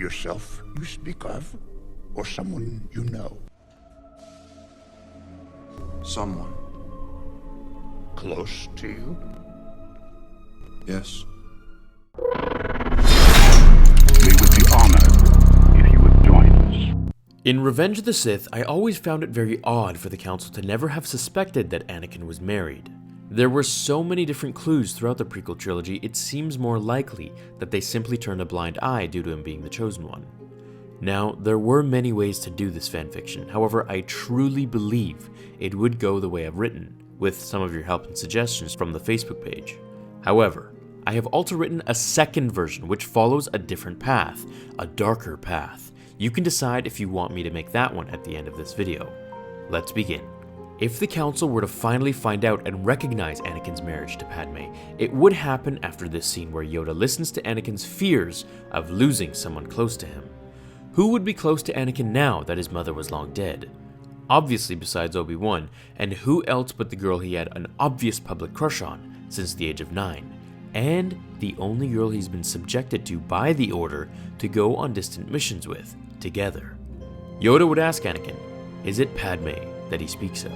Yourself you speak of, or someone you know? Someone. Close to you? Yes. We would be honored if you would join us. In Revenge of the Sith, I always found it very odd for the Council to never have suspected that Anakin was married. There were so many different clues throughout the prequel trilogy, it seems more likely that they simply turned a blind eye due to him being the chosen one. Now, there were many ways to do this fanfiction, however, I truly believe it would go the way I've written, with some of your help and suggestions from the Facebook page. However, I have also written a second version which follows a different path, a darker path. You can decide if you want me to make that one at the end of this video. Let's begin. If the Council were to finally find out and recognize Anakin's marriage to Padme, it would happen after this scene where Yoda listens to Anakin's fears of losing someone close to him. Who would be close to Anakin now that his mother was long dead? Obviously besides Obi-Wan, and who else but the girl he had an obvious public crush on since the age of 9, and the only girl he's been subjected to by the Order to go on distant missions with, together. Yoda would ask Anakin, is it Padme that he speaks of?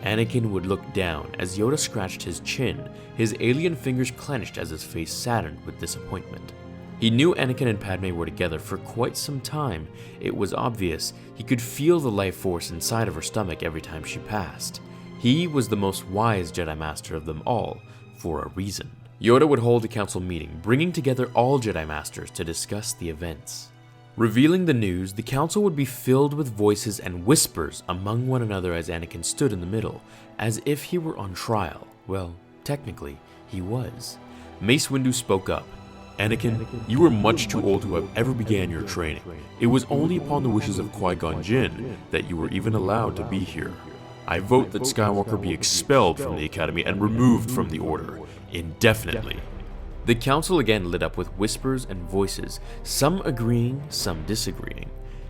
Anakin would look down as Yoda scratched his chin, his alien fingers clenched as his face saddened with disappointment. He knew Anakin and Padme were together for quite some time. It was obvious. He could feel the life force inside of her stomach every time she passed. He was the most wise Jedi Master of them all, for a reason. Yoda would hold a council meeting, bringing together all Jedi Masters to discuss the events. Revealing the news, the council would be filled with voices and whispers among one another as Anakin stood in the middle, as if he were on trial. Well, technically, he was. Mace Windu spoke up. Anakin, you were much too old to have ever began your training. It was only upon the wishes of Qui-Gon Jinn that you were even allowed to be here. I vote that Skywalker be expelled from the Academy and removed from the Order, indefinitely. The council again lit up with whispers and voices, some agreeing, some disagreeing.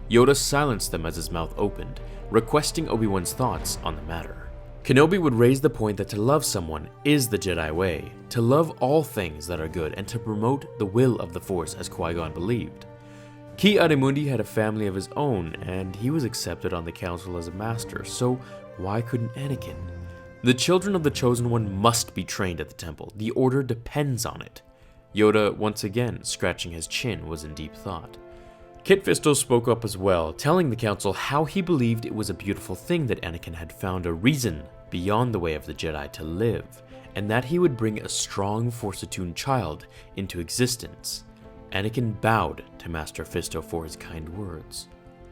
Yoda silenced them as his mouth opened, requesting Obi-Wan's thoughts on the matter. Kenobi would raise the point that to love someone is the Jedi way, to love all things that are good and to promote the will of the Force as Qui-Gon believed. Ki-Adi-Mundi had a family of his own and he was accepted on the council as a master, so why couldn't Anakin? The children of the Chosen One must be trained at the temple, the Order depends on it. Yoda, once again scratching his chin, was in deep thought. Kit Fisto spoke up as well, telling the council how he believed it was a beautiful thing that Anakin had found a reason beyond the way of the Jedi to live, and that he would bring a strong Force-attuned child into existence. Anakin bowed to Master Fisto for his kind words.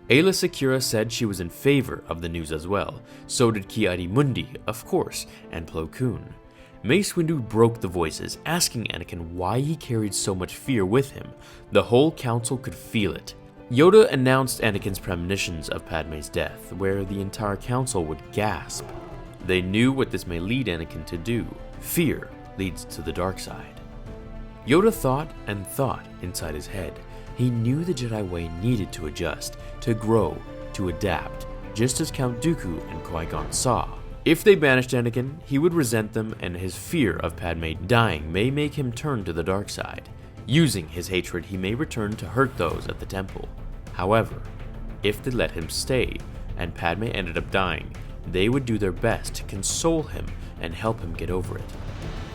Aayla Secura said she was in favor of the news as well, so did Ki-Adi-Mundi, of course, and Plo Koon. Mace Windu broke the voices, asking Anakin why he carried so much fear with him. The whole council could feel it. Yoda announced Anakin's premonitions of Padme's death, where the entire council would gasp. They knew what this may lead Anakin to do. Fear leads to the dark side. Yoda thought and thought inside his head. He knew the Jedi way needed to adjust, to grow, to adapt, just as Count Dooku and Qui-Gon saw. If they banished Anakin, he would resent them, and his fear of Padme dying may make him turn to the dark side. Using his hatred, he may return to hurt those at the temple. However, if they let him stay, and Padme ended up dying, they would do their best to console him and help him get over it.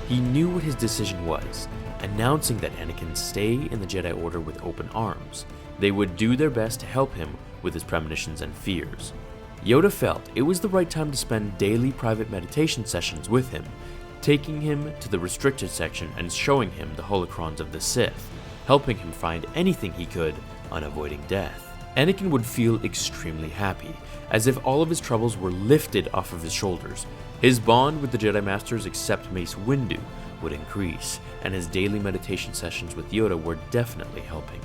He knew what his decision was, announcing that Anakin stay in the Jedi Order with open arms. They would do their best to help him with his premonitions and fears. Yoda felt it was the right time to spend daily private meditation sessions with him, taking him to the restricted section and showing him the holocrons of the Sith, helping him find anything he could on avoiding death. Anakin would feel extremely happy, as if all of his troubles were lifted off of his shoulders. His bond with the Jedi Masters except Mace Windu would increase, and his daily meditation sessions with Yoda were definitely helping.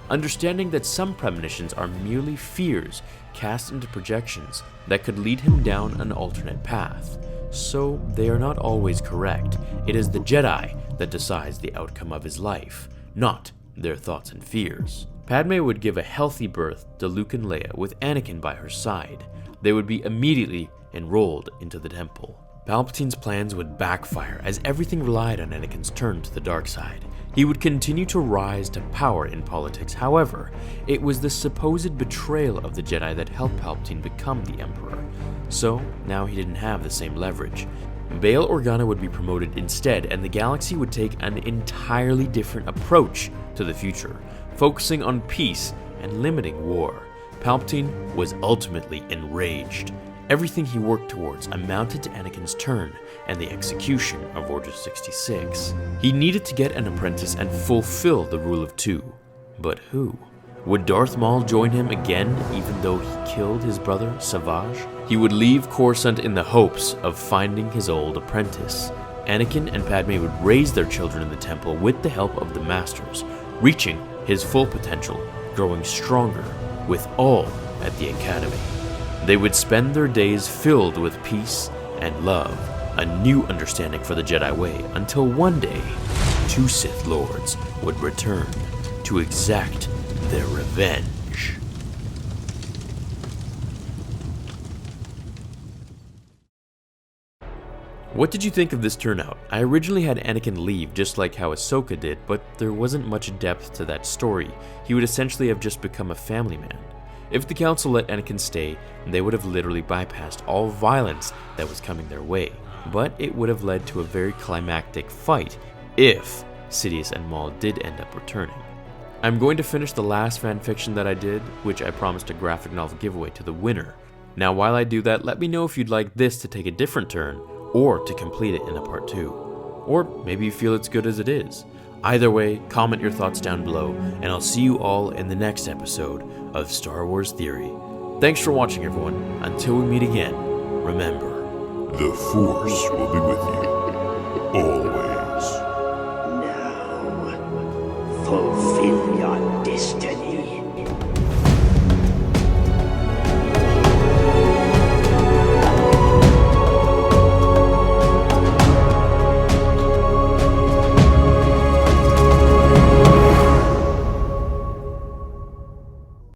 Understanding that some premonitions are merely fears cast into projections that could lead him down an alternate path. So they are not always correct. It is the Jedi that decides the outcome of his life, not their thoughts and fears. Padme would give a healthy birth to Luke and Leia with Anakin by her side. They would be immediately enrolled into the temple. Palpatine's plans would backfire as everything relied on Anakin's turn to the dark side. He would continue to rise to power in politics. However, it was the supposed betrayal of the Jedi that helped Palpatine become the Emperor. So now he didn't have the same leverage. Bail Organa would be promoted instead, and the galaxy would take an entirely different approach to the future, focusing on peace and limiting war. Palpatine was ultimately enraged. Everything he worked towards amounted to Anakin's turn and the execution of Order 66. He needed to get an apprentice and fulfill the rule of two. But who? Would Darth Maul join him again even though he killed his brother Savage? He would leave Coruscant in the hopes of finding his old apprentice. Anakin and Padme would raise their children in the temple with the help of the Masters, reaching his full potential, growing stronger, with all at the Academy. They would spend their days filled with peace and love, a new understanding for the Jedi way, until one day, two Sith Lords would return to exact their revenge. What did you think of this turnout? I originally had Anakin leave just like how Ahsoka did, but there wasn't much depth to that story. He would essentially have just become a family man. If the Council let Anakin stay, they would have literally bypassed all violence that was coming their way. But it would have led to a very climactic fight if Sidious and Maul did end up returning. I'm going to finish the last fanfiction that I did, which I promised a graphic novel giveaway to the winner. Now while I do that, let me know if you'd like this to take a different turn, or to complete it in a part 2. Or maybe you feel it's good as it is. Either way, comment your thoughts down below, and I'll see you all in the next episode of Star Wars Theory. Thanks for watching, everyone. Until we meet again, remember, The Force will be with you, always.